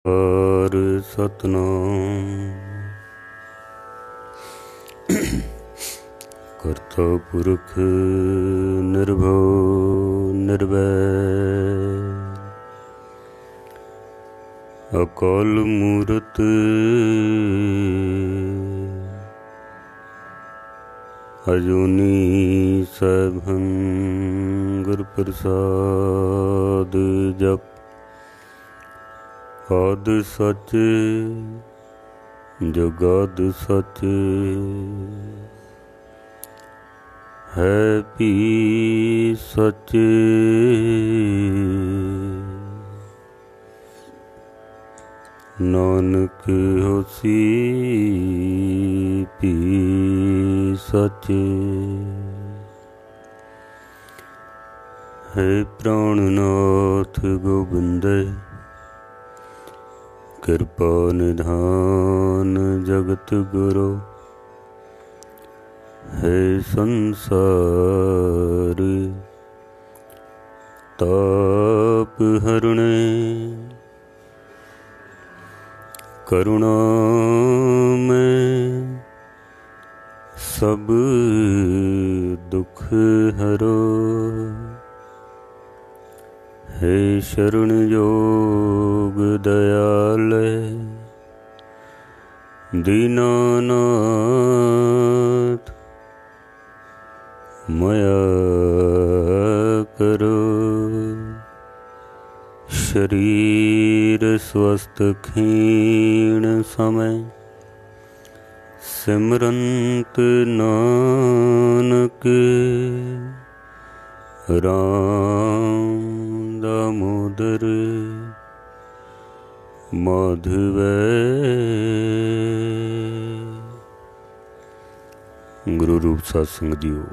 और सतनाम करता पुरख निर्भव निर्वैर अकाल मूरत अजूनी सैभं गुर प्रसाद जप आद सच जगाद सच है भी सच नानक होसी भी सच है प्राणनाथ गोबिंद कृपा निधान जगत गुरु है संसार ताप हरणे करुणा में सब दुख हरो हे शरण योग दयाल दीनानाथ मया करो शरीर स्वस्थ क्षीण समय सिमरंत नानक राम दामोदर माधव। गुरु रूप सत्संग दियो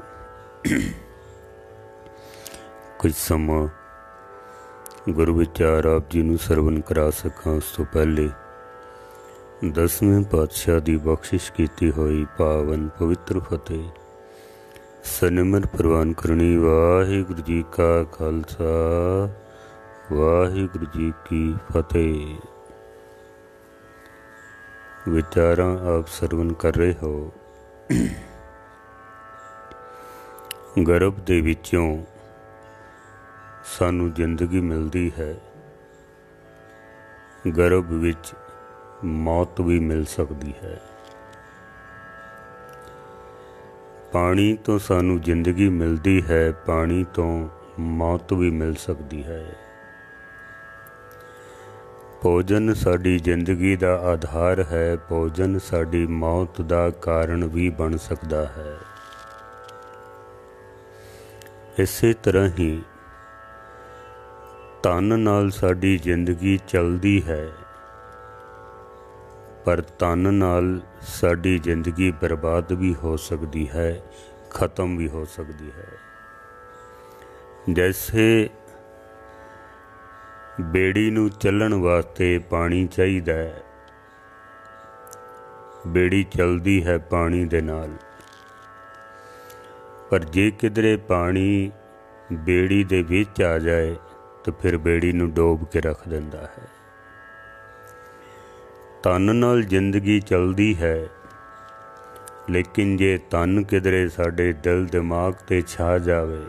कुछ समा गुरु विचार आप जी नूं सरवण करा सकां उस तो पहले 10वें पातशाह की बख्शिश की हुई पावन पवित्र फतेह सनिमर प्रवान करनी। वाहिगुरु जी का खालसा वाहिगुरु जी की फतेह। विचारां आप सरवण कर रहे हो। गर्भ दे विचों सानू जिंदगी मिलती है, गर्भ विच मौत भी मिल सकती है। पानी तो सानू जिंदगी मिलती है, पानी तो मौत भी मिल सकती है। भोजन साडी जिंदगी का आधार है, भोजन साडी मौत का कारण भी बन सकता है। इसे तरह ही तन नाल साडी जिंदगी चलती है, पर तन नाल साडी जिंदगी बर्बाद भी हो सकती है, ख़त्म भी हो सकती है। जैसे बेड़ी नूं चलण वास्ते पानी चाहिदा है, बेड़ी चलती है पानी दे नाल, पर जे किधरे पानी बेड़ी दे विच आ जाए तो फिर बेड़ी नूं डोब के रख दिंदा है। तन नाल जिंदगी चलती है, लेकिन जे तन किधरे साडे दिल दिमाग ते छा जावे,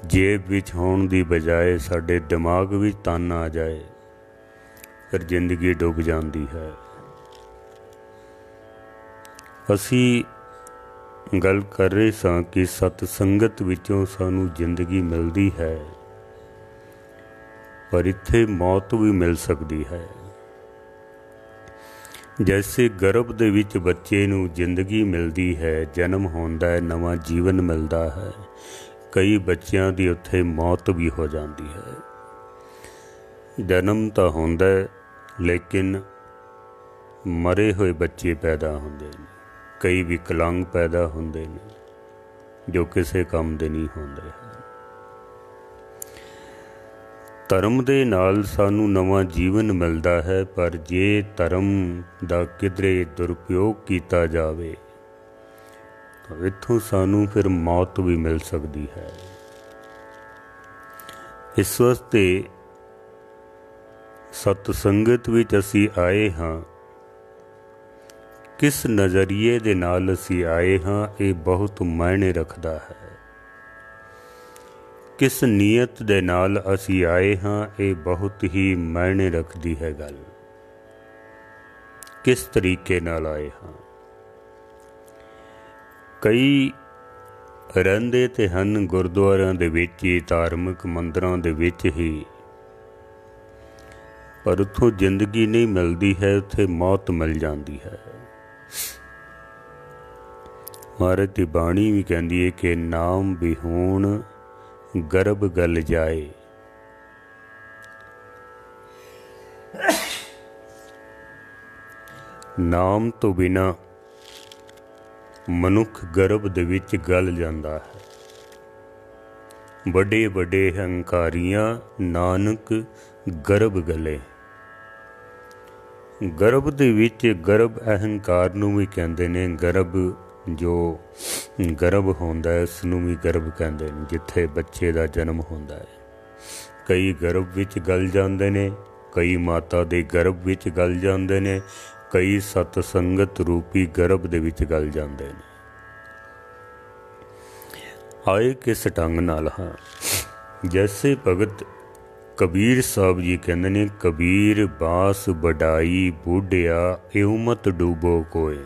जेब विच होण दी बजाए साडे दिमाग विच तन आ जाए, फिर जिंदगी डुब जाती है। असी गल कर रहे सां कि सतसंगत विचों सानू जिंदगी मिलती है, पर इत्थे मौत भी मिल सकती है। जैसे गर्भ दे विच बच्चे नू जिंदगी मिलती है, जन्म होंदा है, नवा जीवन मिलता है, कई बच्चों की उत्थे मौत भी हो जाती है। जन्म तो होंदा है, लेकिन मरे हुए बच्चे पैदा होंदे ने, कई विकलांग पैदा होंदे ने जो किसी काम दे नहीं होंदे। धर्म दे नाल सानू नवा जीवन मिलता है, पर जे धर्म दा किधरे दुरुपयोग किया जावे तो इत्थों सानू फिर मौत भी मिल सकती है। इस वास्ते सत संगत विच असी आए हाँ, किस नज़रिए दे नाल असी आए हाँ, ये बहुत मायने रखदा है। किस नीयत दे नाल असी आए हाँ, ये बहुत ही मायने रखदी है गल। किस तरीके नाल आए हाँ। कई रहिंदे ते हन गुरुद्वारियां दे विच ही, धार्मिक मंदिरां दे विच ही, पर उत्थों जिंदगी नहीं मिलती है, उत्थे मौत मिल जाती है। महाराज की बाणी भी कहती है कि नाम बिहूण गर्भ गल जाए। नाम तो बिना मनुख गर्भ दे विच गल जांदा है। बड़े बड़े हंकारियां नानक गर्भ गले। गर्भ दे विच, गर्भ अहंकार नूं भी कहंदे ने, गर्भ जो गर्भ होंदा है उसनूं भी गर्भ कहंदे ने, जिथे बच्चे दा जन्म होंदा है। कई गर्भ विच गल जांदे ने, कई माता दे गर्भ विच गल जांदे ने, कई सतसंगत रूपी गर्भ दे विच गल जांदे ने। आए किस ढंग नाल हां, जैसे भगत कबीर साहब जी कहंदे ने, कबीर बास बढ़ाई बूढ़िया एऊ मत डूबो कोय,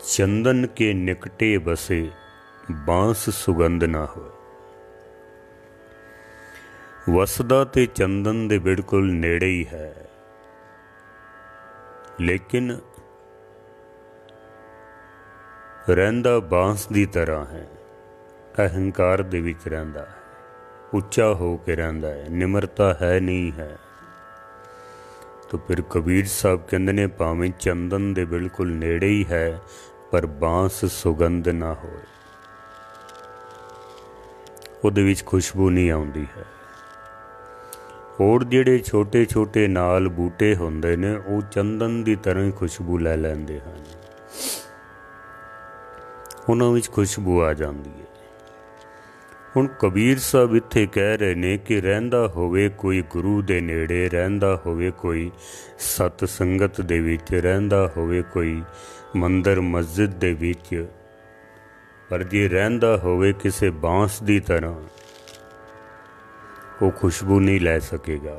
चंदन के निकटे बसे बांस सुगंध ना होए। वसदा ते चंदन दे बिल्कुल नेड़े ही है, लेकिन रहिंदा बांस दी तरह है। अहंकार दे विच रहिंदा है, उच्चा हो के रहिंदा है, निमरता है नहीं है। तो फिर कबीर साहब कहंदे ने, भावें चंदन दे बिल्कुल नेड़े ही है, पर बांस सुगंध ना होए, उहदे विच खुशबू नहीं आउंदी है। होर जिहड़े छोटे छोटे नाल बूटे हुंदे ने, वो चंदन दी तरह ही खुशबू लै लैंदे हन, उन्हां विच खुशबू आ जांदी है। हुण कबीर साहब इत्थे कह रहे ने कि रहिंदा होवे कोई गुरु दे नेड़े, रहिंदा होवे कोई सत संगत दे विच, रहिंदा होवे कोई मंदिर मस्जिद दे विच, पर जे रहिंदा होवे किसे बांस दी तरह, वो खुशबू नहीं लै सकेगा,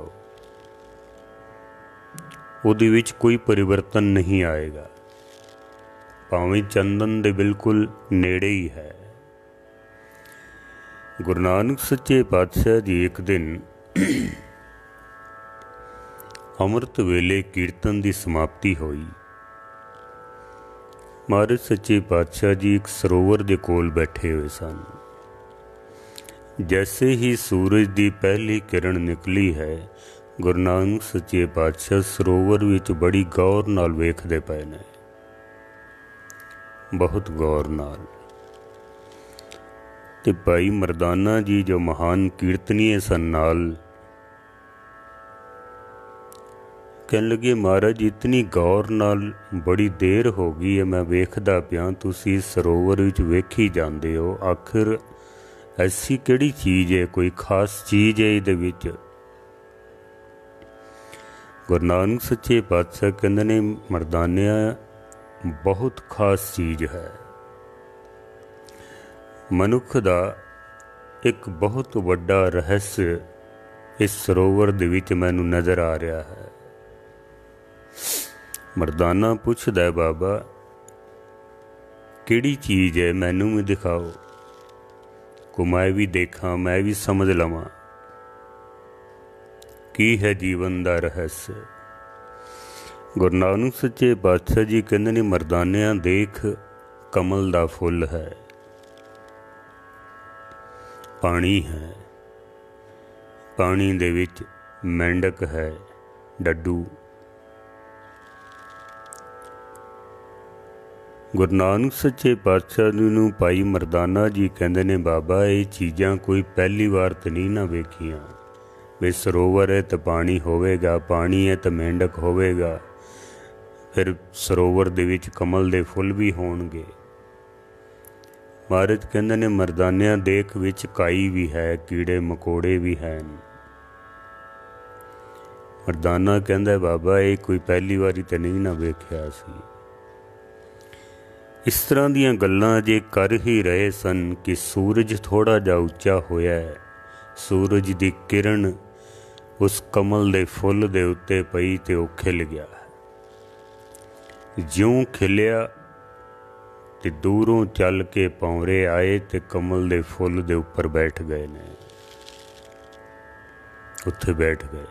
उहदे विच कोई परिवर्तन नहीं आएगा, भावें चंदन दे बिल्कुल नेड़े ही है। गुरु नानक सच्चे पातशाह जी एक दिन अमृत वेले कीर्तन की समाप्ति हुई। महाराज सच्चे पातशाह जी एक सरोवर के कोल बैठे हुए सन। जैसे ही सूरज की पहली किरण निकली है, गुरु नानक सच्चे पातशाह सरोवर विच बड़ी गौर नाल वेखदे पए ने, बहुत गौर नाल। ते भाई मरदाना जी जो महान कीर्तनीय सन नाल कहन लगे, महाराज इतनी गौर नाल बड़ी देर हो गई है, मैं वेखदा पिया तुसी सरोवर विच वेखी जांदे हो, आखिर ऐसी किहड़ी चीज़ है, कोई खास चीज़ है इहदे विच? गुरु नानक सच्चे पातशाह कहंदे ने, मरदानिया बहुत खास चीज़ है। मनुख दा एक बहुत वड्डा रहस्य इस सरोवर दे विच मैनू नज़र आ रहा है। मरदाना पुछदा है, बाबा किहड़ी चीज़ है, मैनू भी दिखाओ, को मैं भी देखा, मैं भी समझ लवां की है जीवन दा रहस्य। गुरु नानक सच्चे पातशाह जी कहंदे ने, मरदानिया देख कमल दा फुल है, पानी है, पानी दे विच मेंढक है, डड्डू। गुरु नानक सच्चे पातशाह नूं भाई मरदाना जी कहंदे ने, बाबा ये चीज़ां कोई पहली बार तो नहीं ना वेखियां, वे सरोवर है तो पानी होवेगा, पानी है तो मेंढक होवेगा, फिर सरोवर दे विच कमल दे फुल भी होणगे। महाराज कहंदे ने, मरदानिया देख विच काई भी है, कीड़े मकोड़े भी हैं, ਮਰਦਾਨਾ ਕਹਿੰਦਾ ਬਾਬਾ ਇਹ ਕੋਈ ਪਹਿਲੀ ਵਾਰੀ ਤਾਂ ਨਹੀਂ ਨਾ ਵੇਖਿਆ ਸੀ। ਇਸ ਤਰ੍ਹਾਂ ਦੀਆਂ ਗੱਲਾਂ ਜੇ ਕਰ ਹੀ ਰਹੇ ਸਨ ਕਿ ਸੂਰਜ ਥੋੜ੍ਹਾ ਜਿਹਾ ਉੱਚਾ ਹੋਇਆ ਹੈ, ਸੂਰਜ ਦੀ ਕਿਰਨ ਉਸ ਕਮਲ ਦੇ ਫੁੱਲ ਦੇ ਉੱਤੇ ਪਈ ਤੇ ਉਹ ਖਿਲ ਗਿਆ। ਜਿਉਂ ਖਿਲਿਆ ਤੇ ਦੂਰੋਂ ਚੱਲ ਕੇ ਭੌਰੇ ਆਏ ਤੇ ਕਮਲ ਦੇ ਫੁੱਲ ਦੇ ਉੱਪਰ ਬੈਠ ਗਏ ਨੇ, ਉੱਥੇ ਬੈਠ ਗਏ।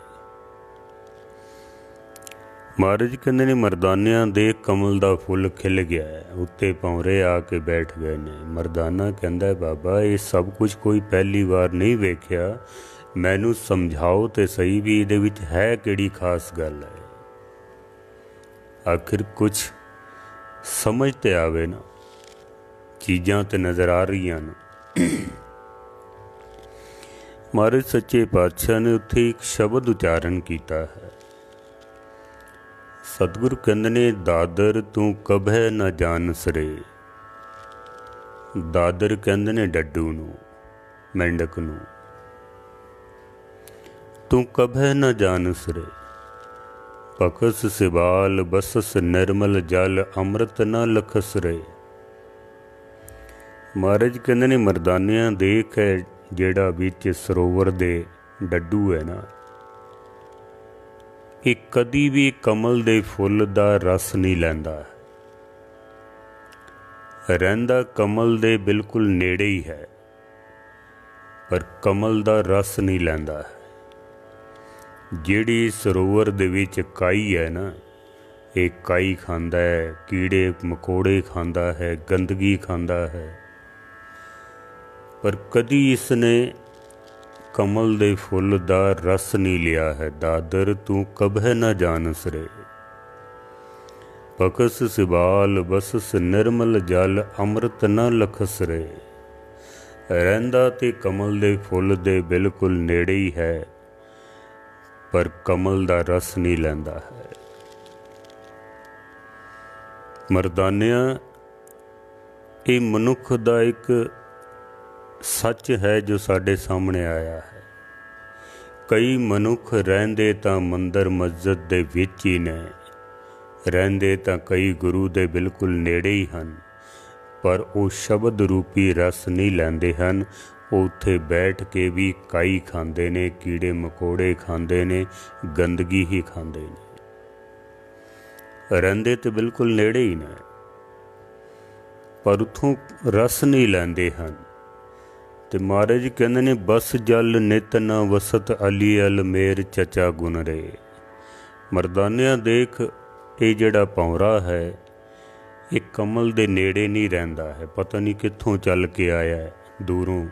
ਮਹਾਰਾਜ ਕਹਿੰਦੇ ਨੇ ਮਰਦਾਨਿਆਂ ਦੇ ਕਮਲ ਦਾ ਫੁੱਲ ਖਿਲ ਗਿਆ ਹੈ, ਉੱਤੇ ਭੌਰੇ ਆ ਕੇ ਬੈਠ ਗਏ ਨੇ। ਮਰਦਾਨਾ ਕਹਿੰਦਾ ਬਾਬਾ ਇਹ ਸਭ ਕੁਝ ਕੋਈ ਪਹਿਲੀ ਵਾਰ ਨਹੀਂ ਵੇਖਿਆ, ਮੈਨੂੰ ਸਮਝਾਓ ਤੇ ਸਹੀ ਵੀ ਇਹਦੇ ਵਿੱਚ ਹੈ ਕਿਹੜੀ ਖਾਸ ਗੱਲ ਹੈ। ਆਖਿਰ ਕੁਛ ਸਮਝ ਤੇ ਆਵੇ ਨਾ, ਚੀਜ਼ਾਂ ਤੇ ਨਜ਼ਰ ਆ ਰਹੀਆਂ ਨੇ। ਮਹਾਰਾਜ ਸੱਚੇ ਪਾਤਸ਼ਾਹ ਨੇ ਉੱਥੇ ਇੱਕ ਸ਼ਬਦ ਉਚਾਰਨ ਕੀਤਾ ਹੈ। ਸਤਿਗੁਰੂ ਕਹਿੰਦੇ ਨੇ ਦਾਦਰ ਤੂੰ ਕਭੈ ਨਾ ਜਾਣਸ ਰੇ। ਦਾਦਰ ਕਹਿੰਦੇ ਨੇ ਡੱਡੂ ਨੂੰ, ਮੈਂਡਕ ਨੂੰ। ਤੂੰ ਕਭੈ ਨਾ ਜਾਣਸ ਰੇ, ਪਕਸ ਸਿਵਾਲ ਬਸਸ ਨਿਰਮਲ ਜਲ ਅੰਮ੍ਰਿਤ ਨਾ ਲਖਸ ਰੇ। ਮਹਾਰਾਜ ਕਹਿੰਦੇ ਨੇ ਮਰਦਾਨਿਆਂ ਦੇਖ ਹੈ ਜਿਹੜਾ ਵਿੱਚ ਸਰੋਵਰ ਦੇ ਡੱਡੂ ਹੈ ਨਾ, ਇਹ ਕਦੀ ਵੀ ਕਮਲ ਦੇ ਫੁੱਲ ਦਾ ਰਸ ਨਹੀਂ ਲੈਂਦਾ, ਰਹਿੰਦਾ ਕਮਲ ਦੇ ਬਿਲਕੁਲ ਨੇੜੇ ਹੀ ਹੈ, ਪਰ ਕਮਲ ਦਾ ਰਸ ਨਹੀਂ ਲੈਂਦਾ। ਜਿਹੜੀ ਸਰੋਵਰ ਦੇ ਵਿੱਚ ਕਾਈ ਹੈ ਨਾ, ਇਹ ਕਾਈ ਖਾਂਦਾ ਹੈ, ਕੀੜੇ ਮਕੌੜੇ ਖਾਂਦਾ ਹੈ, ਗੰਦਗੀ ਖਾਂਦਾ ਹੈ, ਪਰ ਕਦੀ ਇਸ ਨੇ ਕਮਲ ਦੇ ਫੁੱਲ ਦਾ ਰਸ ਨਹੀਂ ਲਿਆ ਹੈ। ਦਾਦਰ ਤੂੰ ਕਭੈ ਨਾ ਜਾਣਸ ਰੇ, ਪਕਸ ਸਿਵਾਲ ਬਸਸ ਨਿਰਮਲ ਜਲ ਅੰਮ੍ਰਿਤ ਨਾ ਲਖਸ ਰੇ। ਰਹਿੰਦਾ ਤੇ ਕਮਲ ਦੇ ਫੁੱਲ ਦੇ ਬਿਲਕੁਲ ਨੇੜੇ ਹੀ ਹੈ, ਪਰ ਕਮਲ ਦਾ ਰਸ ਨਹੀਂ ਲੈਂਦਾ ਹੈ। ਮਰਦਾਨਿਆਂ ਇਹ ਮਨੁੱਖ ਦਾ ਇੱਕ ਸੱਚ ਹੈ ਜੋ ਸਾਡੇ ਸਾਹਮਣੇ ਆਇਆ ਹੈ। ਕਈ ਮਨੁੱਖ ਰਹਿੰਦੇ ਤਾਂ ਮੰਦਰ ਮਸਜਿਦ ਦੇ ਵਿੱਚ ਹੀ ਨੇ, ਰਹਿੰਦੇ ਤਾਂ ਕਈ ਗੁਰੂ ਦੇ ਬਿਲਕੁਲ ਨੇੜੇ ਹੀ ਹਨ, ਪਰ ਉਹ ਸ਼ਬਦ ਰੂਪੀ ਰਸ ਨਹੀਂ ਲੈਂਦੇ ਹਨ। ਉਹ ਉੱਥੇ ਬੈਠ ਕੇ ਵੀ ਕਾਈ ਖਾਂਦੇ ਨੇ, ਕੀੜੇ ਮਕੌੜੇ ਖਾਂਦੇ ਨੇ, ਗੰਦਗੀ ਹੀ ਖਾਂਦੇ ਨੇ, ਰਹਿੰਦੇ ਤੇ ਬਿਲਕੁਲ ਨੇੜੇ ਹੀ ਨੇ, ਪਰ ਉੱਥੋਂ ਰਸ ਨਹੀਂ ਲੈਂਦੇ ਹਨ। ਤੇ ਮਹਾਰਾਜ ਕਹਿੰਦੇ ਨੇ ਬਸ ਜਲ ਨਿਤ ਨਾ ਵਸਤ ਅਲੀ ਅਲ ਮੇਰ ਚਚਾ ਗੁਣ ਰੇ। ਮਰਦਾਨਿਆਂ ਦੇਖ ਇਹ ਜਿਹੜਾ ਭੌਰਾ ਹੈ ਇਹ ਕਮਲ ਦੇ ਨੇੜੇ ਨਹੀਂ ਰਹਿੰਦਾ ਹੈ, ਪਤਾ ਨਹੀਂ ਕਿੱਥੋਂ ਚੱਲ ਕੇ ਆਇਆ ਹੈ ਦੂਰੋਂ,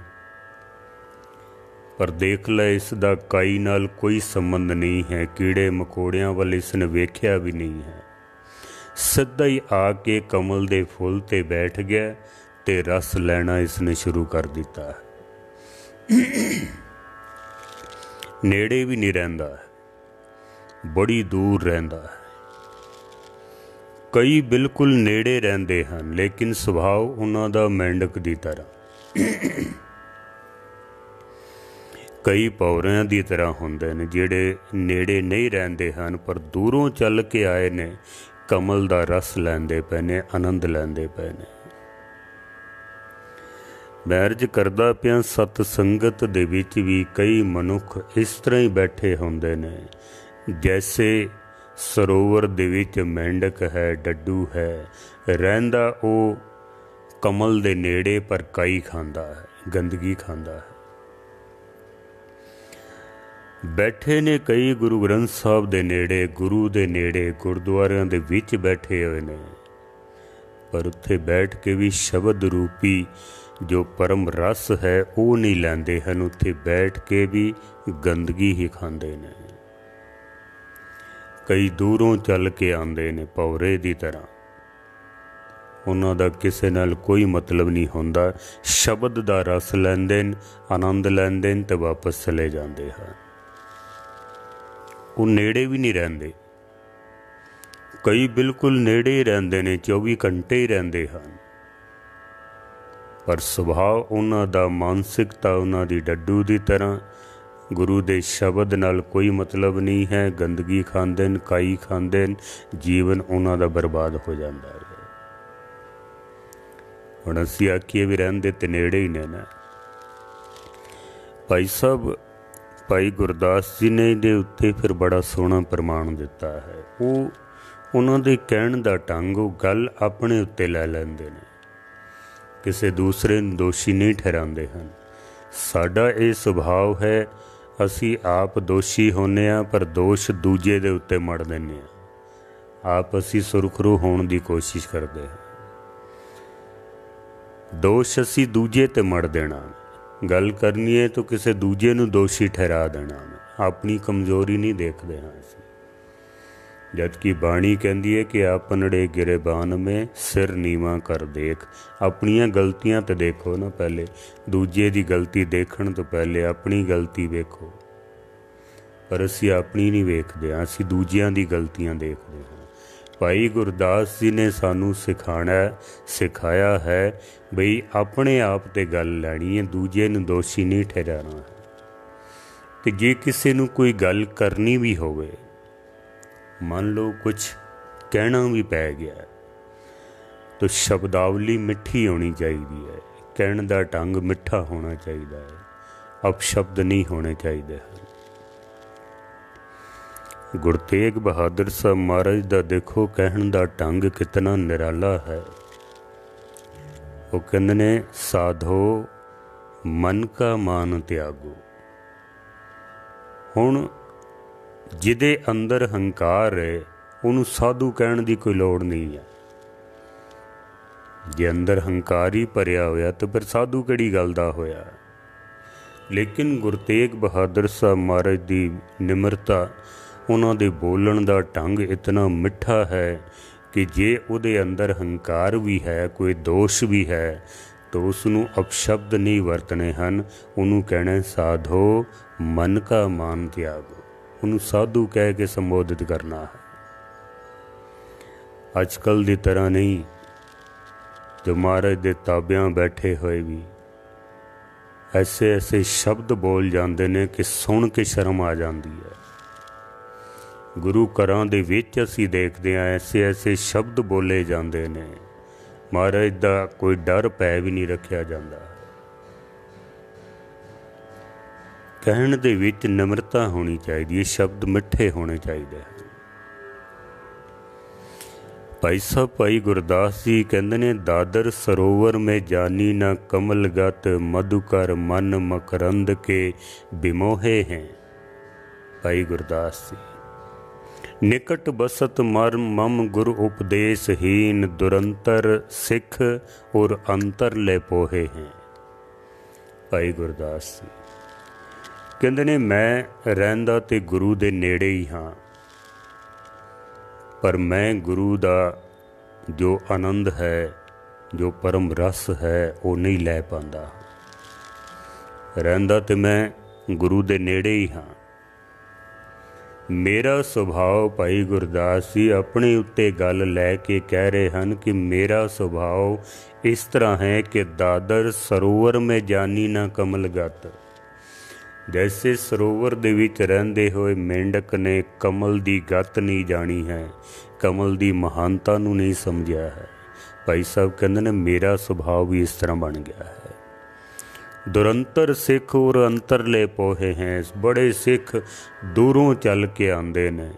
ਪਰ ਦੇਖ ਲੈ ਇਸ ਦਾ ਕਾਈ ਨਾਲ ਕੋਈ ਸੰਬੰਧ ਨਹੀਂ ਹੈ, ਕੀੜੇ ਮਕੌੜਿਆਂ ਵੱਲ ਇਸ ਨੇ ਵੇਖਿਆ ਵੀ ਨਹੀਂ ਹੈ। ਸਿੱਧਾ ਹੀ ਆ ਕੇ ਕਮਲ ਦੇ ਫੁੱਲ ਤੇ ਬੈਠ ਗਿਆ ਤੇ ਰਸ ਲੈਣਾ ਇਸ ਨੇ ਸ਼ੁਰੂ ਕਰ ਦਿੱਤਾ। ਨੇੜੇ ਵੀ ਨਹੀਂ ਰਹਿੰਦਾ, ਬੜੀ ਦੂਰ ਰਹਿੰਦਾ ਹੈ। ਕਈ ਬਿਲਕੁਲ ਨੇੜੇ ਰਹਿੰਦੇ ਹਨ, ਲੇਕਿਨ ਸੁਭਾਅ ਉਹਨਾਂ ਦਾ ਮੈਂਡਕ ਦੀ ਤਰ੍ਹਾਂ। ਕਈ ਭੌਰਿਆਂ ਦੀ ਤਰ੍ਹਾਂ ਹੁੰਦੇ ਨੇ ਜਿਹੜੇ ਨੇੜੇ ਨਹੀਂ ਰਹਿੰਦੇ ਹਨ, ਪਰ ਦੂਰੋਂ ਚੱਲ ਕੇ ਆਏ ਨੇ, ਕਮਲ ਦਾ ਰਸ ਲੈਂਦੇ ਪਏ ਨੇ, ਆਨੰਦ ਲੈਂਦੇ ਪਏ ਨੇ। ਮੈਂ ਅਰਜ਼ ਕਰਦਾ ਪਿਆ ਸਤ ਸੰਗਤ ਦੇ ਵਿੱਚ ਵੀ ਕਈ ਮਨੁੱਖ ਇਸ ਤਰ੍ਹਾਂ ਹੀ ਬੈਠੇ ਹੁੰਦੇ ਨੇ ਜੈਸੇ ਸਰੋਵਰ ਦੇ ਵਿੱਚ ਮੈਂਡਕ ਹੈ, ਡੱਡੂ ਹੈ, ਰਹਿੰਦਾ ਉਹ ਕਮਲ ਦੇ ਨੇੜੇ ਪਰ ਕਾਈ ਖਾਂਦਾ ਹੈ, ਗੰਦਗੀ ਖਾਂਦਾ ਹੈ। ਬੈਠੇ ਨੇ ਕਈ ਗੁਰੂ ਗ੍ਰੰਥ ਸਾਹਿਬ ਦੇ ਨੇੜੇ, ਗੁਰੂ ਦੇ ਨੇੜੇ, ਗੁਰਦੁਆਰਿਆਂ ਦੇ ਵਿੱਚ ਬੈਠੇ ਹੋਏ ਨੇ, ਪਰ ਉੱਥੇ ਬੈਠ ਕੇ ਵੀ ਸ਼ਬਦ ਰੂਪੀ ਜੋ ਪਰਮ ਰਸ ਹੈ ਉਹ ਨਹੀਂ ਲੈਂਦੇ ਹਨ। ਉੱਥੇ ਬੈਠ ਕੇ ਵੀ ਗੰਦਗੀ ਹੀ ਖਾਂਦੇ ਨੇ। ਕਈ ਦੂਰੋਂ ਚੱਲ ਕੇ ਆਉਂਦੇ ਨੇ ਭੌਰੇ ਦੀ ਤਰ੍ਹਾਂ, ਉਹਨਾਂ ਦਾ ਕਿਸੇ ਨਾਲ ਕੋਈ ਮਤਲਬ ਨਹੀਂ ਹੁੰਦਾ, ਸ਼ਬਦ ਦਾ ਰਸ ਲੈਂਦੇ ਨੇ, ਆਨੰਦ ਲੈਂਦੇ ਨੇ ਤੇ ਵਾਪਸ ਚਲੇ ਜਾਂਦੇ ਹਨ। ਉਹ ਨੇੜੇ ਵੀ ਨਹੀਂ ਰਹਿੰਦੇ। ਕਈ ਬਿਲਕੁਲ ਨੇੜੇ ਹੀ ਰਹਿੰਦੇ ਨੇ, 24 ਘੰਟੇ ਹੀ ਰਹਿੰਦੇ ਹਨ, ਪਰ ਸੁਭਾਅ ਉਹਨਾਂ ਦਾ, ਮਾਨਸਿਕਤਾ ਉਹਨਾਂ ਦੀ ਡੱਡੂ ਦੀ ਤਰ੍ਹਾਂ ਗੁਰੂ ਦੇ ਸ਼ਬਦ ਨਾਲ ਕੋਈ ਮਤਲਬ ਨਹੀਂ ਹੈ। ਗੰਦਗੀ ਖਾਂਦੇ ਨੇ, ਕਾਈ ਖਾਂਦੇ ਨੇ, ਜੀਵਨ ਉਹਨਾਂ ਦਾ ਬਰਬਾਦ ਹੋ ਜਾਂਦਾ ਹੈ। ਹੁਣ ਅਸੀਂ ਆਖੀਏ ਵੀ ਰਹਿੰਦੇ ਤੇ ਨੇੜੇ ਹੀ ਨੇ ਨਾ। ਭਾਈ ਸਾਹਿਬ, ਭਾਈ ਗੁਰਦਾਸ ਜੀ ਨੇ ਇਹਦੇ ਉੱਤੇ ਫਿਰ ਬੜਾ ਸੋਹਣਾ ਪ੍ਰਮਾਣ ਦਿੱਤਾ ਹੈ। ਉਹ ਉਹਨਾਂ ਦੇ ਕਹਿਣ ਦਾ ਢੰਗ, ਉਹ ਗੱਲ ਆਪਣੇ ਉੱਤੇ ਲੈ ਲੈਂਦੇ ਨੇ, ਕਿਸੇ ਦੂਸਰੇ ਨੂੰ ਦੋਸ਼ੀ ਨਹੀਂ ਠਹਿਰਾਉਂਦੇ ਹਨ। ਸਾਡਾ ਇਹ ਸੁਭਾਅ ਹੈ, ਅਸੀਂ ਆਪ ਦੋਸ਼ੀ ਹੁੰਦੇ ਹਾਂ ਪਰ ਦੋਸ਼ ਦੂਜੇ ਦੇ ਉੱਤੇ ਮੜ ਦਿੰਦੇ ਹਾਂ। ਆਪ ਅਸੀਂ ਸੁਰਖਰੂ ਹੋਣ ਦੀ ਕੋਸ਼ਿਸ਼ ਕਰਦੇ ਹਾਂ, ਦੋਸ਼ ਅਸੀਂ ਦੂਜੇ 'ਤੇ ਮੜ ਦੇਣਾ। ਗੱਲ ਕਰਨੀ ਹੈ ਤਾਂ ਕਿਸੇ ਦੂਜੇ ਨੂੰ ਦੋਸ਼ੀ ਠਹਿਰਾ ਦੇਣਾ। ਆਪਣੀ ਕਮਜ਼ੋਰੀ ਨਹੀਂ ਦੇਖਦੇ ਹਾਂ ਅਸੀਂ। ਜਦਕਿ ਬਾਣੀ ਕਹਿੰਦੀ ਹੈ ਕਿ ਆਪਨੜੇ ਗਿਰਬਾਨ ਮੇਂ ਸਿਰ ਨੀਵਾਂ ਕਰ ਦੇਖ। ਆਪਣੀਆਂ ਗਲਤੀਆਂ ਤੇ ਦੇਖੋ ਨਾ ਪਹਿਲੇ, ਦੂਜੇ ਦੀ ਗਲਤੀ ਦੇਖਣ ਤੋਂ ਪਹਿਲੇ ਆਪਣੀ ਗਲਤੀ ਵੇਖੋ। ਪਰ ਅਸੀਂ ਆਪਣੀ ਨਹੀਂ ਵੇਖਦੇ ਹਾਂ, ਅਸੀਂ ਦੂਜਿਆਂ ਦੀ ਗਲਤੀਆਂ ਦੇਖਦੇ ਹਾਂ। ਭਾਈ ਗੁਰਦਾਸ ਜੀ ਨੇ ਸਾਨੂੰ ਸਿਖਾਇਆ ਹੈ ਬਈ ਆਪਣੇ ਆਪ 'ਤੇ ਗੱਲ ਲੈਣੀ ਹੈ, ਦੂਜੇ ਨੂੰ ਦੋਸ਼ੀ ਨਹੀਂ ਠਹਿਰਾਉਣਾ ਹੈ। ਕਿ ਜੇ ਕਿਸੇ ਨੂੰ ਕੋਈ ਗੱਲ ਕਰਨੀ ਵੀ ਹੋਵੇ, ਮੰਨ ਲਓ ਕੁਛ ਕਹਿਣਾ ਵੀ ਪੈ ਗਿਆ, ਤਾਂ ਸ਼ਬਦਾਵਲੀ ਮਿੱਠੀ ਹੋਣੀ ਚਾਹੀਦੀ ਹੈ, ਕਹਿਣ ਦਾ ਢੰਗ ਮਿੱਠਾ ਹੋਣਾ ਚਾਹੀਦਾ ਹੈ, ਅਪਸ਼ਬਦ ਨਹੀਂ ਹੋਣੇ ਚਾਹੀਦੇ ਹਨ। ਗੁਰੂ ਤੇਗ ਬਹਾਦਰ ਸਾਹਿਬ ਮਹਾਰਾਜ ਦਾ ਦੇਖੋ ਕਹਿਣ ਦਾ ਢੰਗ ਕਿਤਨਾ ਨਿਰਾਲਾ ਹੈ। ਉਹ ਕਹਿੰਦੇ ਨੇ, ਸਾਧੋ ਮਨ ਕਾ ਮਾਨ ਤਿਆਗੋ। ਹੁਣ ਜਿਹਦੇ ਅੰਦਰ ਹੰਕਾਰ ਹੈ ਉਹਨੂੰ ਸਾਧੂ ਕਹਿਣ ਦੀ ਕੋਈ ਲੋੜ ਨਹੀਂ ਹੈ। ਜੇ ਅੰਦਰ ਹੰਕਾਰ ਹੀ ਭਰਿਆ ਹੋਇਆ ਤਾਂ ਫਿਰ ਸਾਧੂ ਕਿਹੜੀ ਗੱਲ ਦਾ ਹੋਇਆ। ਲੇਕਿਨ ਗੁਰੂ ਤੇਗ ਬਹਾਦਰ ਸਾਹਿਬ ਮਹਾਰਾਜ ਦੀ ਨਿਮਰਤਾ, ਉਹਨਾਂ ਦੇ ਬੋਲਣ ਦਾ ਢੰਗ ਇਤਨਾ ਮਿੱਠਾ ਹੈ ਕਿ ਜੇ ਉਹਦੇ ਅੰਦਰ ਹੰਕਾਰ ਵੀ ਹੈ, ਕੋਈ ਦੋਸ਼ ਵੀ ਹੈ, ਤਾਂ ਉਸ ਨੂੰ ਅਪਸ਼ਬਦ ਨਹੀਂ ਵਰਤਣੇ ਹਨ। ਉਹਨੂੰ ਕਹਿਣਾ ਸਾਧੋ ਮਨ ਕਾ ਮਾਨ ਤਿਆਗੋ। ਉਹਨੂੰ ਸਾਧੂ ਕਹਿ ਕੇ ਸੰਬੋਧਿਤ ਕਰਨਾ ਹੈ। ਅੱਜ ਕੱਲ੍ਹ ਦੀ ਤਰ੍ਹਾਂ ਨਹੀਂ, ਜੋ ਮਹਾਰਾਜ ਦੇ ਤਾਬਿਆਂ ਬੈਠੇ ਹੋਏ ਵੀ ਐਸੇ ਸ਼ਬਦ ਬੋਲ ਜਾਂਦੇ ਨੇ ਕਿ ਸੁਣ ਕੇ ਸ਼ਰਮ ਆ ਜਾਂਦੀ ਹੈ। ਗੁਰੂ ਘਰਾਂ ਦੇ ਵਿੱਚ ਅਸੀਂ ਦੇਖਦੇ ਹਾਂ ਐਸੇ ਸ਼ਬਦ ਬੋਲੇ ਜਾਂਦੇ ਨੇ, ਮਹਾਰਾਜ ਦਾ ਕੋਈ ਡਰ ਭੈ ਵੀ ਨਹੀਂ ਰੱਖਿਆ ਜਾਂਦਾ। ਕਹਿਣ ਦੇ ਵਿੱਚ ਨਿਮਰਤਾ ਹੋਣੀ ਚਾਹੀਦੀ ਹੈ, ਸ਼ਬਦ ਮਿੱਠੇ ਹੋਣੇ ਚਾਹੀਦੇ ਹਨ। ਭਾਈ ਸਾਹਿਬ, ਭਾਈ ਗੁਰਦਾਸ ਜੀ ਕਹਿੰਦੇ ਨੇ, ਦਾਦਰ ਸਰੋਵਰ ਮੇਂ ਜਾਨੀ ਨਾ ਕਮਲਗਤ, ਮਧੁਕਰ ਮਨ ਮਕਰੰਦ ਕੇ ਬਿਮੋਹੇ ਹੈ। ਭਾਈ ਗੁਰਦਾਸ ਜੀ, ਨਿਕਟ ਬਸਤ ਮਮ ਗੁਰ ਉਪਦੇਸਹੀਨ, ਦੁਰੰਤਰ ਸਿੱਖ ਔਰ ਅੰਤਰ ਲੈ ਪੋਹੇ ਹੈ। ਭਾਈ ਗੁਰਦਾਸ ਜੀ ਕਹਿੰਦੇ ਨੇ, ਮੈਂ ਰਹਿੰਦਾ ਤੇ ਗੁਰੂ ਦੇ ਨੇੜੇ ਹੀ ਹਾਂ, ਪਰ ਮੈਂ ਗੁਰੂ ਦਾ ਜੋ ਆਨੰਦ ਹੈ, ਜੋ ਪਰਮ ਰਸ ਹੈ, ਉਹ ਨਹੀਂ ਲੈ ਪਾਉਂਦਾ। ਰਹਿੰਦਾ ਤੇ ਮੈਂ ਗੁਰੂ ਦੇ ਨੇੜੇ ਹੀ ਹਾਂ। ਮੇਰਾ ਸੁਭਾਅ, ਭਾਈ ਗੁਰਦਾਸ ਜੀ ਆਪਣੇ ਉੱਤੇ ਗੱਲ ਲੈ ਕੇ ਕਹਿ ਰਹੇ ਹਨ ਕਿ ਮੇਰਾ ਸੁਭਾਅ ਇਸ ਤਰ੍ਹਾਂ ਹੈ ਕਿ ਦਾਦਰ ਸਰੋਵਰ ਮੈਂ ਜਾਨੀ ਨਾ ਕਮਲਗਤ। ਜੈਸੇ ਸਰੋਵਰ ਦੇ ਵਿੱਚ ਰਹਿੰਦੇ ਹੋਏ ਮੇਂਢਕ ਨੇ ਕਮਲ ਦੀ ਗੱਤ ਨਹੀਂ ਜਾਣੀ ਹੈ, ਕਮਲ ਦੀ ਮਹਾਨਤਾ ਨੂੰ ਨਹੀਂ ਸਮਝਿਆ ਹੈ। ਭਾਈ ਸਾਹਿਬ ਕਹਿੰਦੇ ਨੇ, ਮੇਰਾ ਸੁਭਾਅ ਵੀ ਇਸ ਤਰ੍ਹਾਂ ਬਣ ਗਿਆ ਹੈ। ਦੁਰੰਤਰ ਸਿੱਖ ਔਰ ਅੰਤਰਲੇ ਪੋਹੇ ਹੈ। ਬੜੇ ਸਿੱਖ ਦੂਰੋਂ ਚੱਲ ਕੇ ਆਉਂਦੇ ਨੇ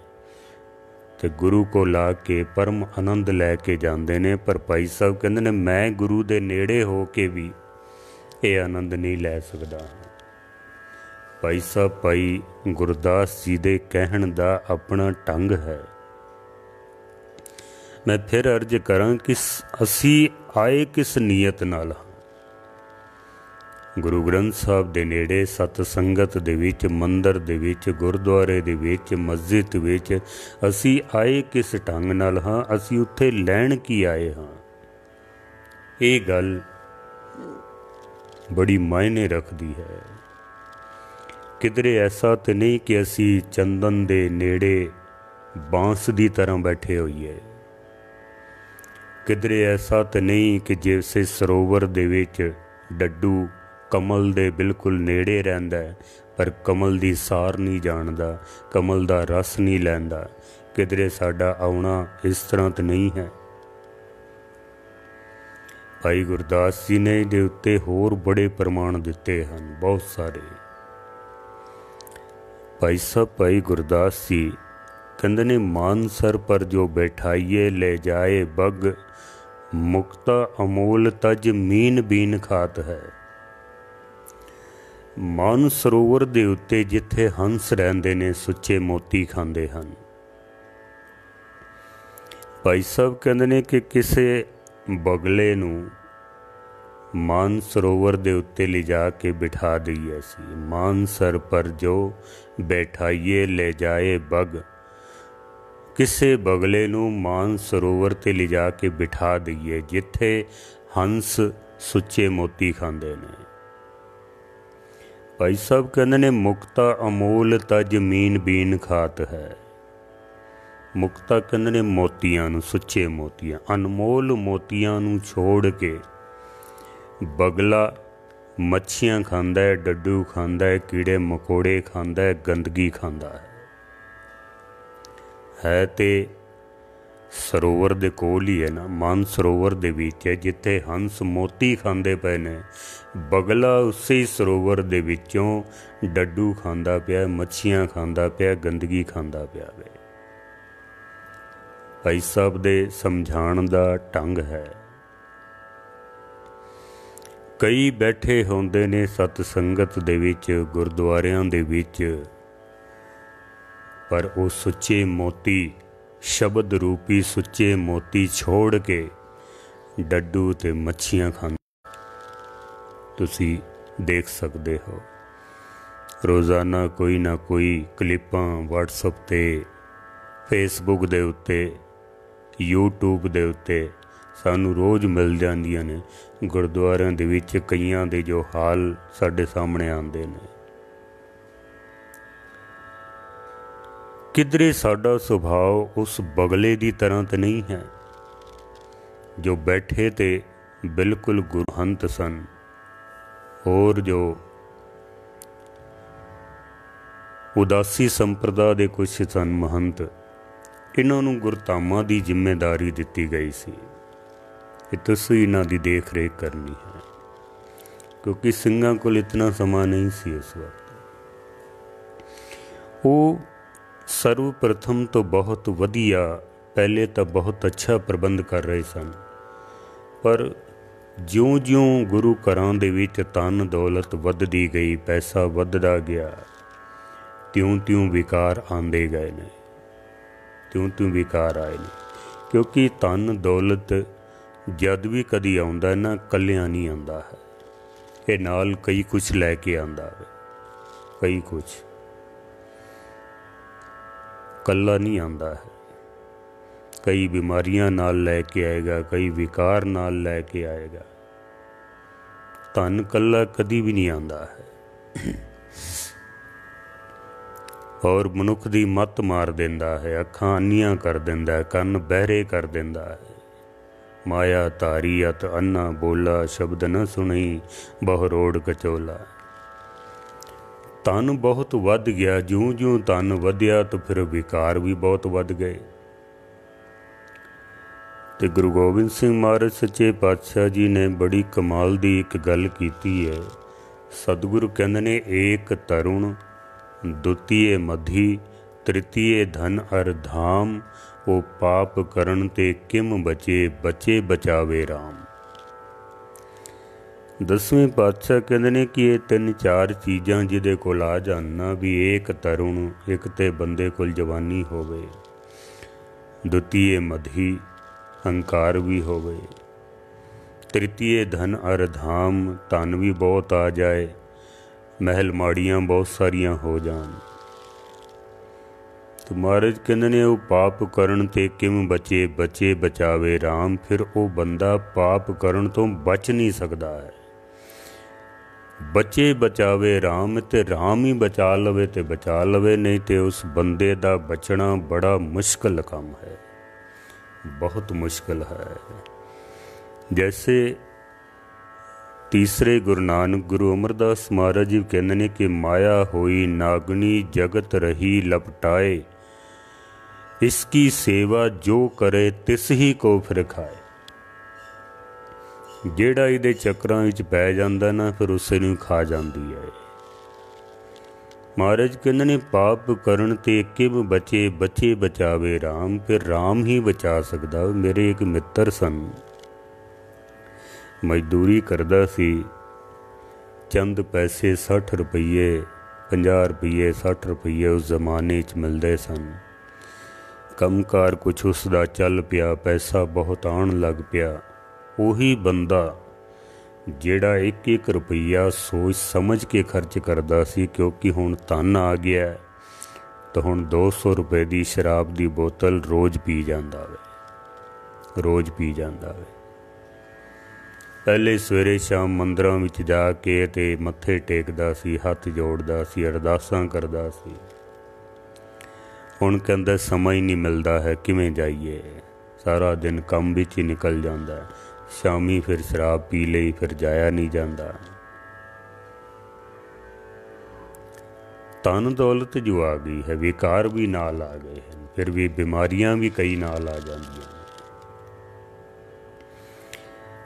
ਤੇ ਗੁਰੂ ਕੋਲ ਆ ਕੇ ਪਰਮ ਆਨੰਦ ਲੈ ਕੇ ਜਾਂਦੇ ਨੇ। ਪਰ ਭਾਈ ਸਾਹਿਬ ਕਹਿੰਦੇ ਨੇ, ਮੈਂ ਗੁਰੂ ਦੇ ਨੇੜੇ ਹੋ ਕੇ ਵੀ ਇਹ ਆਨੰਦ ਨਹੀਂ ਲੈ ਸਕਦਾ। ਭਾਈ ਸਾਹਿਬ, ਭਾਈ ਗੁਰਦਾਸ ਜੀ ਦੇ ਕਹਿਣ ਦਾ ਆਪਣਾ ਢੰਗ ਹੈ। ਮੈਂ ਫਿਰ ਅਰਜ਼ ਕਰਾਂ ਕਿ ਅਸੀਂ ਆਏ ਕਿਸ ਨੀਅਤ ਨਾਲ। ਗੁਰੂ ਗ੍ਰੰਥ ਸਾਹਿਬ ਦੇ ਨੇੜੇ, ਸਤ ਸੰਗਤ ਦੇ ਵਿੱਚ, ਮੰਦਰ ਦੇ ਵਿੱਚ, ਗੁਰਦੁਆਰੇ ਦੇ ਵਿੱਚ, ਮਸਜਿਦ ਵਿੱਚ ਅਸੀਂ ਆਏ ਕਿਸ ਢੰਗ ਨਾਲ ਹਾਂ, ਅਸੀਂ ਉੱਥੇ ਲੈਣ ਕੀ ਆਏ ਹਾਂ। ਇਹ ਗੱਲ ਬੜੀ ਮਾਇਨੇ ਰੱਖਦੀ ਹੈ। ਕਿਧਰੇ ਐਸਾ ਤਾਂ ਨਹੀਂ ਕਿ ਅਸੀਂ ਚੰਦਨ ਦੇ ਨੇੜੇ ਬਾਂਸ ਦੀ ਤਰ੍ਹਾਂ ਬੈਠੇ ਹੋਈਏ। ਕਿਧਰੇ ਐਸਾ ਤਾਂ ਨਹੀਂ ਕਿ ਜਿਵੇਂ ਸਰੋਵਰ ਦੇ ਵਿੱਚ ਡੱਡੂ कमल दे बिल्कुल नेड़े रहिंदा है, पर कमल दी सार नहीं जानदा, कमल दा रस नहीं लैंदा। किधरे साडा आउणा इस तरह तो नहीं है। भाई गुरदास जी ने इहदे उत्ते होर बड़े प्रमाण दिते हैं, बहुत सारे। भाई साहब भाई गुरदास जी कहते ने, मानसर पर जो बैठाइए ले जाए बग, मुक्ता अमोल तज मीन बीन खात है। मान सरोवर दे उत्ते जिथे हंस रहंदे ने सुच्चे मोती खांदे हन। भाई साहब कहते ने कि किसे बगले नूं मान सरोवर दे उत्ते ले जा के बिठा दईए सी। मानसर पर जो बैठाइए ले जाए बग, किसे बगले नूं मान सरोवर ते ले जा के बिठा दईए जिथे हंस सुच्चे मोती खांदे ने। भाई साहब कहते ने, मुक्ता अमोल तज मीन बीन खात है। मुक्ता कहते ने मोतियां नूं, सुच्चे मोतियां, अनमोल मोतियां नूं छोड़ के बगला मच्छियां खांदा है, डड्डू खांदा है, कीड़े मकोड़े खांदा है, गंदगी खांदा है ते सरोवर दे कोल ही है ना, मान सरोवर दे विच है जिथे हंस मोती खांदे पे ने। बगला उसे सरोवर दे विचों डड्डू खांदा पिया, मच्छियां खांदा पिया, गंदगी खांदा पिया वे। भाई साहब दे समझाण दा ढंग है। कई बैठे होंदे ने सत संगत दे विच, गुरुद्वारियां दे विच, पर वो सुच्चे मोती, शब्द रूपी सुच्चे मोती छोड़ के डड्डू ते मच्छियां खांदे। तुसी देख सकते हो रोज़ाना कोई ना कोई क्लिपां व्हाट्सएप ते, फेसबुक दे उत्ते, यूट्यूब दे उत्ते सानू रोज़ मिल जांदियां ने। गुरुद्वारियां दे विच कईयां दे जो हाल साडे सामने आंदे ने। किधरे साडा सुभाव उस बगले दी तरह तो नहीं है जो बैठे ते बिल्कुल गुरहंत सन, और जो उदासी संप्रदा दे कुछ सन महंत, इन्हां नूं गुरधामां दी जिम्मेदारी दित्ती गई सी कि तुसीं इन्हां दी देख रेख करनी है, क्योंकि ਸਿੰਘਾਂ कोल इतना समा नहीं सी उस वक्त। वो सर्वप्रथम तो बहुत वधिया, पहले तो बहुत अच्छा प्रबंध कर रहे सन, पर ज्यों-ज्यों गुरु घरां दे विच धन दौलत वधदी गई, पैसा वधदा गया, त्यों-त्यों विकार आंदे गए ने, त्यों-त्यों विकार आए ने। क्योंकि धन दौलत जद भी कदी आउंदा ना, कल्लियां नहीं आंदा है, ये नाल कई कुछ लैके आंदा है। कई कुछ कल्ला नहीं आंदा है, कई बीमारियां नाल लैके आएगा, कई विकार नाल लैके आएगा। धन कल्ला कदी भी नहीं आंदा है, और मनुख दी मत मार देंदा है, अखां अन्नियां कर देंदा है, कन्न बहरे कर देंदा है। माया धारी अत अन्ना बोला, शब्द न सुनी बहुरोड़ कचोला। धन बहुत वध गया, ज्यों ज्यों धन वधिया तो फिर विकार भी बहुत वध गए। तो गुरु गोबिंद सिंह महाराज सच्चे पातशाह जी ने बड़ी कमाल दी एक गल कीती है। सतगुरु कहंदे ने, एक तरुण, द्वितीय मधी, तृतीय धन अर धाम, वो पाप करन ते किम बचे, बचे बचावे राम। 10वें पातशाह कहते हैं कि ये 3-4 चीज़ां जिहदे कोल आ जान ना, भी एक तरुण, एक ते बंदे कोल जवानी होवे, द्वितीय मधी, हंकार भी होवे, तृतीय धन अर धाम, धन भी बहुत आ जाए, महल माड़ियाँ बहुत सारियां हो जान। तो महाराज कहते ने, वो पाप करन ते किम बचे, बचे बचावे राम। फिर वो बंदा पाप करन तो बच नहीं सकता है। बचे बचावे राम, ते राम ही बचा लवे ते बचा लवे, नहीं तो उस बंदे दा बचना बड़ा मुश्किल काम है, बहुत मुश्किल है। जैसे तीसरे गुरु नानक गुरु अमरदास महाराज जी कहते हैं कि माया होई नागनी जगत रही लपटाए, इसकी सेवा जो करे तिस ही को फिर खाए। ਜਿਹੜਾ ਇਹਦੇ ਚੱਕਰਾਂ ਵਿੱਚ ਪੈ ਜਾਂਦਾ ਨਾ ਫਿਰ ਉਸੇ ਨੂੰ ਖਾ ਜਾਂਦੀ ਹੈ। ਮਹਾਰਾਜ ਕਹਿੰਦੇ ਨੇ ਪਾਪ ਕਰਨ ਤੇ ਕਿਵ ਬਚੇ, ਬਚੇ ਬਚਾਵੇ ਰਾਮ, ਫਿਰ ਰਾਮ ਹੀ ਬਚਾ ਸਕਦਾ। ਮੇਰੇ ਇੱਕ ਮਿੱਤਰ ਸਨ, ਮਜ਼ਦੂਰੀ ਕਰਦਾ ਸੀ, ਚੰਦ ਪੈਸੇ 60 ਰੁਪਈਏ 50 ਰੁਪਈਏ 60 ਰੁਪਈਏ ਉਸ ਜ਼ਮਾਨੇ 'ਚ ਮਿਲਦੇ ਸਨ। ਕੰਮਕਾਰ ਕੁਛ ਉਸ ਦਾ ਚੱਲ ਪਿਆ, ਪੈਸਾ ਬਹੁਤ ਆਉਣ ਲੱਗ ਪਿਆ। ਉਹੀ ਬੰਦਾ ਜਿਹੜਾ 1-1 ਰੁਪਈਆ ਸੋਚ ਸਮਝ ਕੇ ਖਰਚ ਕਰਦਾ ਸੀ, ਕਿਉਂਕਿ ਹੁਣ ਧਨ ਆ ਗਿਆ ਤਾਂ ਹੁਣ 200 ਰੁਪਏ ਦੀ ਸ਼ਰਾਬ ਦੀ ਬੋਤਲ ਰੋਜ਼ ਪੀ ਜਾਂਦਾ ਵੇ, ਰੋਜ਼ ਪੀ ਜਾਂਦਾ ਵੇ। ਪਹਿਲੇ ਸਵੇਰੇ ਸ਼ਾਮ ਮੰਦਰਾਂ ਵਿੱਚ ਜਾ ਕੇ ਤੇ ਮੱਥੇ ਟੇਕਦਾ ਸੀ, ਹੱਥ ਜੋੜਦਾ ਸੀ, ਅਰਦਾਸਾਂ ਕਰਦਾ ਸੀ। ਹੁਣ ਕਹਿੰਦਾ ਸਮਾਂ ਹੀ ਨਹੀਂ ਮਿਲਦਾ ਹੈ, ਕਿਵੇਂ ਜਾਈਏ, ਸਾਰਾ ਦਿਨ ਕੰਮ ਵਿੱਚ ਹੀ ਨਿਕਲ ਜਾਂਦਾ। ਸ਼ਾਮੀ ਫਿਰ ਸ਼ਰਾਬ ਪੀ ਲਈ, ਫਿਰ ਜਾਇਆ ਨਹੀਂ ਜਾਂਦਾ। ਧਨ ਦੌਲਤ ਜੋ ਆ ਗਈ ਹੈ, ਵਿਕਾਰ ਵੀ ਨਾਲ ਆ ਗਏ ਹਨ, ਫਿਰ ਵੀ ਬਿਮਾਰੀਆਂ ਵੀ ਕਈ ਨਾਲ ਆ ਜਾਂਦੀਆਂ।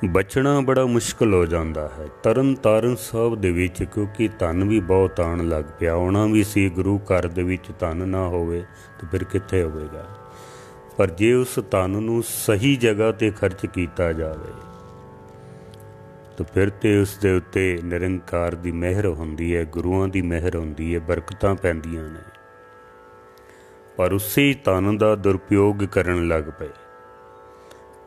ਬਚਣਾ ਬੜਾ ਮੁਸ਼ਕਿਲ ਹੋ ਜਾਂਦਾ ਹੈ। ਤਰਨ ਤਾਰਨ ਸਾਹਿਬ ਦੇ ਵਿੱਚ ਕਿਉਂਕਿ ਧਨ ਵੀ ਬਹੁਤ ਆਉਣ ਲੱਗ ਪਿਆ, ਆਉਣਾ ਵੀ ਸੀ। ਗੁਰੂ ਘਰ ਦੇ ਵਿੱਚ ਧਨ ਨਾ ਹੋਵੇ ਤਾਂ ਫਿਰ ਕਿੱਥੇ ਹੋਵੇਗਾ। ਪਰ ਜੇ ਉਸ ਧਨ ਨੂੰ ਸਹੀ ਜਗ੍ਹਾ 'ਤੇ ਖਰਚ ਕੀਤਾ ਜਾਵੇ ਤਾਂ ਫਿਰ ਤੇ ਉਸ ਦੇ ਉੱਤੇ ਨਿਰੰਕਾਰ ਦੀ ਮਿਹਰ ਹੁੰਦੀ ਹੈ, ਗੁਰੂਆਂ ਦੀ ਮਿਹਰ ਹੁੰਦੀ ਹੈ, ਬਰਕਤਾਂ ਪੈਂਦੀਆਂ ਨੇ। ਪਰ ਉਸੇ ਧਨ ਦਾ ਦੁਰਉਪਯੋਗ ਕਰਨ ਲੱਗ ਪਏ।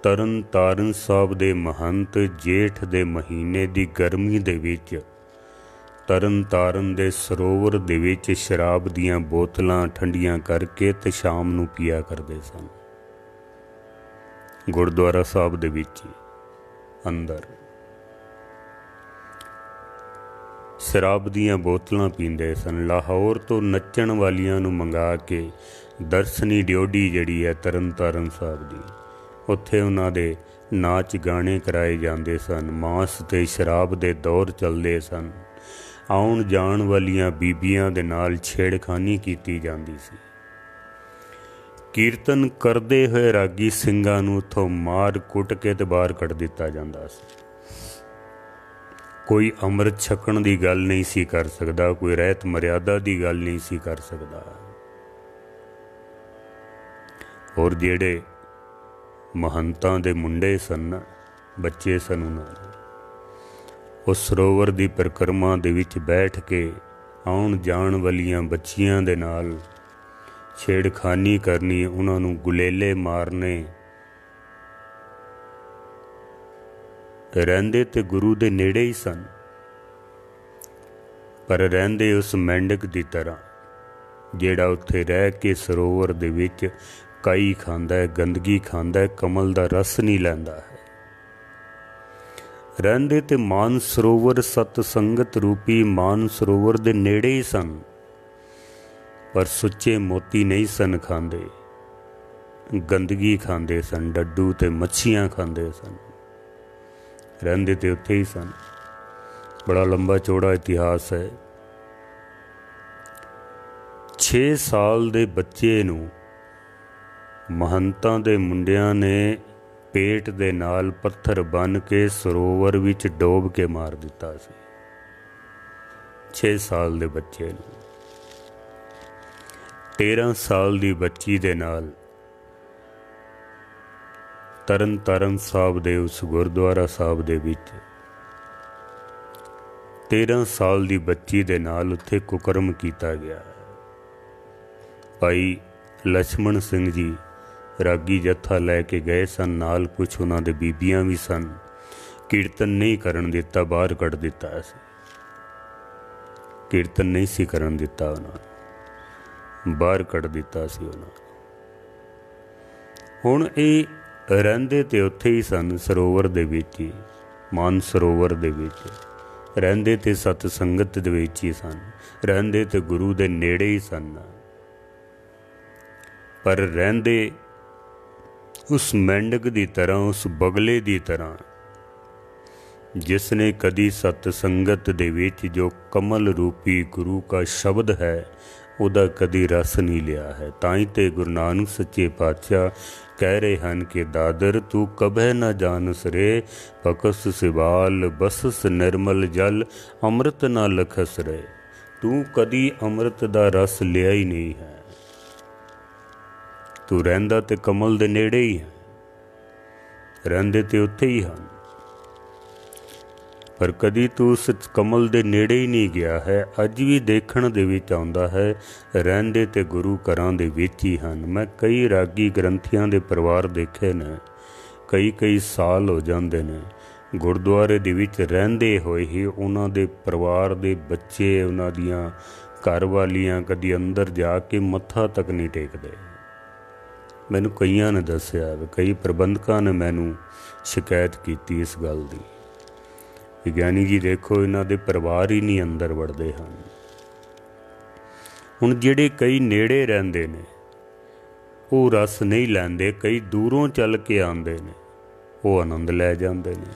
ਤਰਨ ਤਾਰਨ ਸਾਹਿਬ ਦੇ ਮਹੰਤ ਜੇਠ ਦੇ ਮਹੀਨੇ ਦੀ ਗਰਮੀ ਦੇ ਵਿੱਚ ਤਰਨ ਤਾਰਨ ਦੇ ਸਰੋਵਰ ਦੇ ਵਿੱਚ ਸ਼ਰਾਬ ਦੀਆਂ ਬੋਤਲਾਂ ਠੰਡੀਆਂ ਕਰਕੇ ਤੇ ਸ਼ਾਮ ਨੂੰ ਪੀਆ ਕਰਦੇ ਸਨ। ਗੁਰਦੁਆਰਾ ਸਾਹਿਬ ਦੇ ਵਿੱਚ ਅੰਦਰ ਸ਼ਰਾਬ ਦੀਆਂ ਬੋਤਲਾਂ ਪੀਂਦੇ ਸਨ। ਲਾਹੌਰ ਤੋਂ ਨੱਚਣ ਵਾਲੀਆਂ ਨੂੰ ਮੰਗਾ ਕੇ ਦਰਸ਼ਨੀ ਡਿਓਢੀ ਜਿਹੜੀ ਹੈ ਤਰਨ ਤਾਰਨ ਸਾਹਿਬ ਦੀ, ਉੱਥੇ ਉਹਨਾਂ ਦੇ ਨਾਚ ਗਾਣੇ ਕਰਾਏ ਜਾਂਦੇ ਸਨ। ਮਾਂਸ ਅਤੇ ਸ਼ਰਾਬ ਦੇ ਦੌਰ ਚੱਲਦੇ ਸਨ। ਆਉਣ ਜਾਣ ਵਾਲੀਆਂ ਬੀਬੀਆਂ ਦੇ ਨਾਲ ਛੇੜਖਾਨੀ ਕੀਤੀ ਜਾਂਦੀ ਸੀ। ਕੀਰਤਨ ਕਰਦੇ ਹੋਏ ਰਾਗੀ ਸਿੰਘਾਂ ਨੂੰ ਉੱਥੋਂ ਮਾਰ ਕੁੱਟ ਕੇ ਤੇ ਬਾਹਰ ਕੱਢ ਦਿੱਤਾ ਜਾਂਦਾ ਸੀ। ਕੋਈ ਅੰਮ੍ਰਿਤ ਛਕਣ ਦੀ ਗੱਲ ਨਹੀਂ ਸੀ ਕਰ ਸਕਦਾ, ਕੋਈ ਰਹਿਤ ਮਰਿਆਦਾ ਦੀ ਗੱਲ ਨਹੀਂ ਸੀ ਕਰ ਸਕਦਾ। ਔਰ ਜਿਹੜੇ ਮਹੰਤਾਂ ਦੇ ਮੁੰਡੇ ਸਨ, ਬੱਚੇ ਸਨ, ਉਹਨਾਂ ਦੇ ਉਸ ਸਰੋਵਰ ਦੀ ਪਰਿਕਰਮਾ ਦੇ ਵਿੱਚ ਬੈਠ ਕੇ ਆਉਣ ਜਾਣ ਵਾਲੀਆਂ ਬੱਚੀਆਂ ਦੇ ਨਾਲ ਛੇੜਖਾਨੀ ਕਰਨੀ, ਉਹਨਾਂ ਨੂੰ ਗੁਲੇਲੇ ਮਾਰਨੇ। ਰਹਿੰਦੇ ਤੇ ਗੁਰੂ ਦੇ ਨੇੜੇ ਹੀ ਸਨ, ਪਰ ਰਹਿੰਦੇ ਉਸ ਮੈਂਡਕ ਦੀ ਤਰ੍ਹਾਂ ਜਿਹੜਾ ਉੱਥੇ ਰਹਿ ਕੇ ਸਰੋਵਰ ਦੇ ਵਿੱਚ ਕਾਈ ਖਾਂਦਾ ਹੈ, ਗੰਦਗੀ ਖਾਂਦਾ ਹੈ, ਕਮਲ ਦਾ ਰਸ ਨਹੀਂ ਲੈਂਦਾ ਹੈ। ਰਹਿੰਦੇ ਤੇ ਮਾਨ ਸਰੋਵਰ ਸਤ ਸੰਗਤ ਰੂਪੀ ਮਾਨ ਸਰੋਵਰ ਦੇ ਨੇੜੇ ਹੀ ਸਨ, ਪਰ ਸੁੱਚੇ ਮੋਤੀ ਨਹੀਂ ਸਨ ਖਾਂਦੇ, ਗੰਦਗੀ ਖਾਂਦੇ ਸਨ, ਡੱਡੂ ਤੇ ਮੱਛੀਆਂ ਖਾਂਦੇ ਸਨ। ਰਹਿੰਦੇ ਤੇ ਉੱਥੇ ਹੀ ਸਨ। ਬੜਾ ਲੰਬਾ ਚੌੜਾ ਇਤਿਹਾਸ ਹੈ। 6 ਸਾਲ ਦੇ ਬੱਚੇ ਨੂੰ ਮਹੰਤਾਂ ਦੇ ਮੁੰਡਿਆਂ ਨੇ ਪੇਟ ਦੇ ਨਾਲ ਪੱਥਰ ਬੰਨ੍ਹ ਕੇ ਸਰੋਵਰ ਵਿੱਚ ਡੋਬ ਕੇ ਮਾਰ ਦਿੱਤਾ ਸੀ। 6 ਸਾਲ ਦੇ ਬੱਚੇ ਨੂੰ 13 ਸਾਲ ਦੀ ਬੱਚੀ ਦੇ ਨਾਲ ਤਰਨ ਤਾਰਨ ਸਾਹਿਬ ਦੇ ਉਸ ਗੁਰਦੁਆਰਾ ਸਾਹਿਬ ਦੇ ਵਿੱਚ 13 ਸਾਲ ਦੀ ਬੱਚੀ ਦੇ ਨਾਲ ਉੱਥੇ ਕੁਕਰਮ ਕੀਤਾ ਗਿਆ। ਭਾਈ ਲਛਮਣ ਸਿੰਘ ਜੀ ਰਾਗੀ ਜੱਥਾ ਲੈ ਕੇ ਗਏ ਸਨ, ਨਾਲ ਕੁਛ ਉਹਨਾਂ ਦੇ ਬੀਬੀਆਂ ਵੀ ਸਨ। ਕੀਰਤਨ ਨਹੀਂ ਕਰਨ ਦਿੱਤਾ, ਬਾਹਰ ਕੱਢ ਦਿੱਤਾ ਸੀ। ਕੀਰਤਨ ਨਹੀਂ ਸੀ ਕਰਨ ਦਿੱਤਾ, ਉਹਨਾਂ ਨੂੰ ਬਾਹਰ ਕੱਢ ਦਿੱਤਾ ਸੀ ਉਹਨਾਂ ਨੂੰ। ਹੁਣ ਇਹ ਰਹਿੰਦੇ ਤੇ ਉੱਥੇ ਹੀ ਸਨ, ਸਰੋਵਰ ਦੇ ਵਿੱਚ ਹੀ, ਮਾਨ ਸਰੋਵਰ ਦੇ ਵਿੱਚ ਰਹਿੰਦੇ ਤੇ ਸਤ ਸੰਗਤ ਦੇ ਵਿੱਚ ਹੀ ਸਨ, ਰਹਿੰਦੇ ਤੇ ਗੁਰੂ ਦੇ ਨੇੜੇ ਹੀ ਸਨ। ਪਰ ਰਹਿੰਦੇ ਉਸ ਮੈਂਡਕ ਦੀ ਤਰ੍ਹਾਂ, ਉਸ ਬਗਲੇ ਦੀ ਤਰ੍ਹਾਂ जिसने कदी सत संगत दे विच जो कमल रूपी गुरु का शब्द है ਉਹਦਾ कदी रस नहीं लिया है। ताई ते गुरु नानक सच्चे पातशाह कह रहे हैं कि दादर तू कभे न जानस रे पकस सिवाल बसस निर्मल जल अमृत न लखस रे। तू कदी अमृत दा रस लिया ही नहीं है। तू रहिंदा ते कमल दे नेड़े ही है, रहिंदे ते उत्थे ही हन, पर कदी तू उस कमल दे नेड़े ही नहीं गया है। अज भी देखण दे विच आउंदा है, रहिंदे ते गुरु घरां दे विच ही हन। मैं कई रागी ग्रंथियां दे परिवार देखे ने, कई साल हो जांदे ने गुरुद्वारे दे विच रहिंदे होए ही उन्हां दे परिवार दे बच्चे, उन्हां दियां घरवालियां कदी अंदर जाके मत्था तक नहीं टेकदे। मैनूं कईयां ने दस्सिया, कई प्रबंधकां ने मैनूं शिकायत कीती इस गल दी। विज्ञानी जी देखो, इन्हां दे परिवार ही नहीं अंदर वड़दे हन। हुण जिहड़े कई नेड़े रहिंदे ने वो रस नहीं लैंदे, कई दूरों चल के आंदे ने, वो आनंद लै जांदे ने।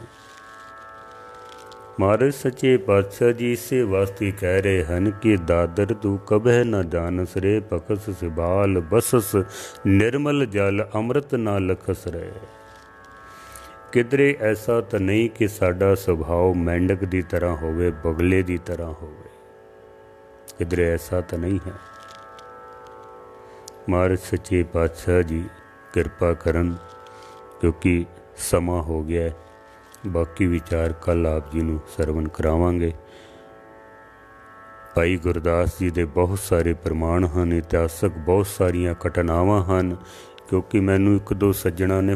महाराज सच्चे पातशाह जी इसे वास्ते कह रहे हैं कि दादर तू कभे न जानस रे पकस सिबाल बसस निर्मल जल अमृत ना लखस रे। किधरे ऐसा तो नहीं कि साडा सुभाव मेंढक की तरह होवे, बगले की तरह होवे, किधरे ऐसा तो नहीं है। महाराज सच्चे पातशाह जी कृपा करन, क्योंकि समा हो गया है। बाकी विचार कल आप जी नूं सरवण करावांगे। भाई गुरदास जी दे बहुत सारे प्रमाण हैं, इतिहासक बहुत सारिया घटनावां हैं, क्योंकि मैनूं एक दो सज्जणा ने